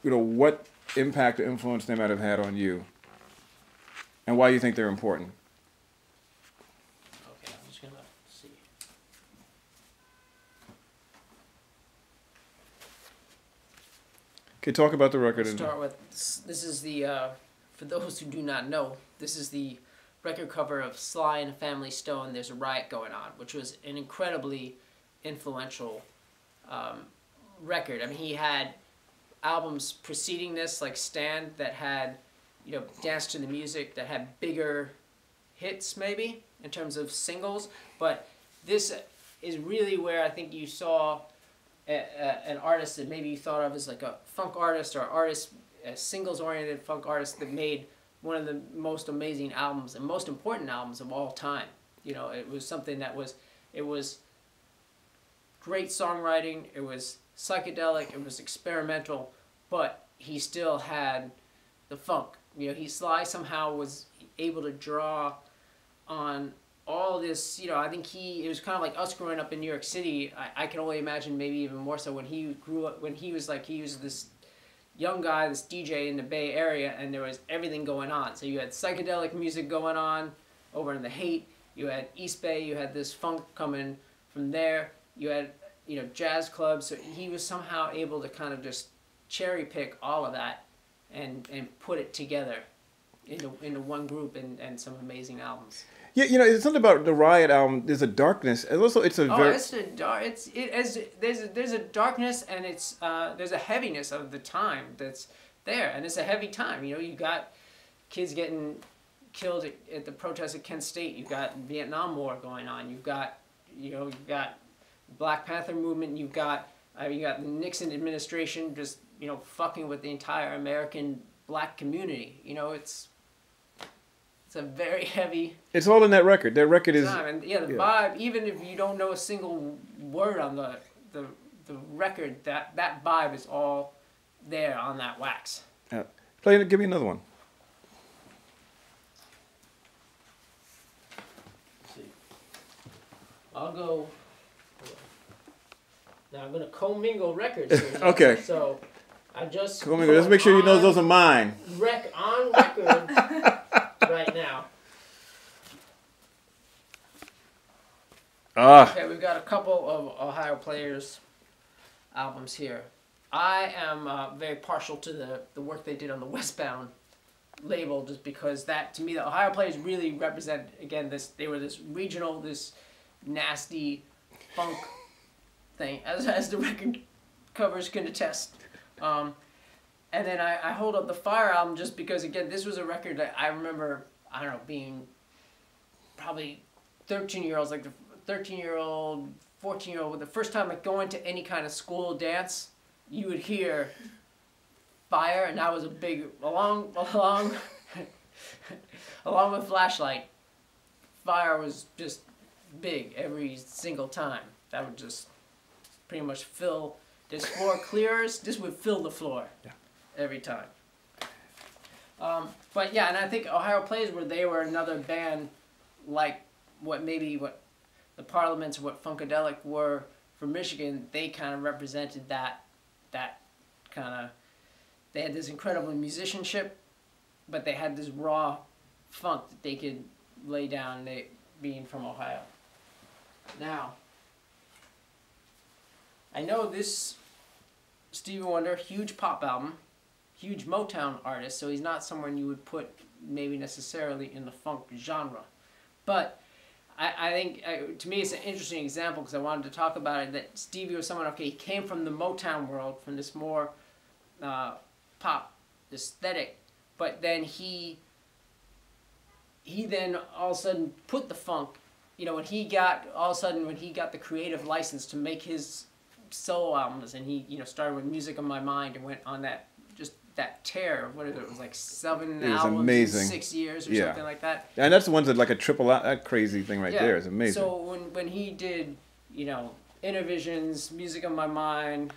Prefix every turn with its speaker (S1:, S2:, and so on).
S1: what impact or influence they might have had on you, and why you think they're important.
S2: Okay, I'm just gonna see.
S1: Okay, talk about the record.
S2: Let's start with this is the for those who do not know, this is the record cover of Sly and the Family Stone. There's a Riot Going On, which was an incredibly influential record. I mean, he had albums preceding this, like Stand, that had, Dance to the Music, that had bigger hits maybe in terms of singles, but this is really where I think you saw an artist that maybe you thought of as like a funk artist or artist, a singles-oriented funk artist that made one of the most amazing albums and most important albums of all time. It was something that it was great songwriting, it was psychedelic, it was experimental, but he still had the funk. Sly somehow was able to draw on all this, I think it was kind of like us growing up in New York City. I can only imagine maybe even more so when he grew up, when he was this young guy, this DJ in the Bay Area, and there was everything going on. So you had psychedelic music going on over in the Haight, you had East Bay, you had this funk coming from there, you had, jazz clubs. So he was somehow able to kind of just cherry pick all of that and put it together into one group and some amazing albums.
S1: Yeah, it's something about the Riot album. There's a darkness, and also it's a very.
S2: There's a darkness, and there's a heaviness of the time that's there, and it's a heavy time. You got kids getting killed at the protests at Kent State. You've got Vietnam War going on. You've got Black Panther movement. You've got the Nixon administration just fucking with the entire American black community. It's a very heavy.
S1: It's all in that record. That record is.
S2: And the vibe. Even if you don't know a single word on the record, that vibe is all there on that wax.
S1: Give me another one.
S2: Let's see. I'll go. Now I'm gonna commingle records here.
S1: Okay.
S2: So I just.
S1: Commingle. Let's make sure you know those are mine.
S2: On record. Right now. Okay, we've got a couple of Ohio Players albums here. I am very partial to the work they did on the Westbound label, just because that, to me, the Ohio Players really represent, again, they were this regional, this nasty funk thing, as the record covers can attest. And then I hold up the Fire album just because, again, this was a record that I remember, being probably 13-year-olds, like the 13-year-old, 14-year-old, the first time going to any kind of school dance, you would hear Fire, and that was a big, along with Flashlight, Fire was just big every single time. That would just pretty much fill, this floor clears, this would fill the floor. Yeah. Every time. But yeah, and I think Ohio Players, where they were another band like what the Parliaments, what Funkadelic were for Michigan, they kind of represented that kind of, they had this incredible musicianship, but they had this raw funk that they could lay down, they being from Ohio. Now, I know this Stevie Wonder, huge pop album, huge Motown artist, so he's not someone you would put maybe necessarily in the funk genre. But I think, to me, it's an interesting example because I wanted to talk about it, that Stevie was someone, he came from the Motown world, from this more pop aesthetic, but then he then all of a sudden put the funk, when he got the creative license to make his solo albums, and he started with Music on My Mind and went on that tear. What is it? It was like 7 albums
S1: amazing.
S2: In 6 years or something like that.
S1: And that's the ones that like a triple out, that crazy thing right there is amazing.
S2: So when he did Inner Visions, Music on My Mind,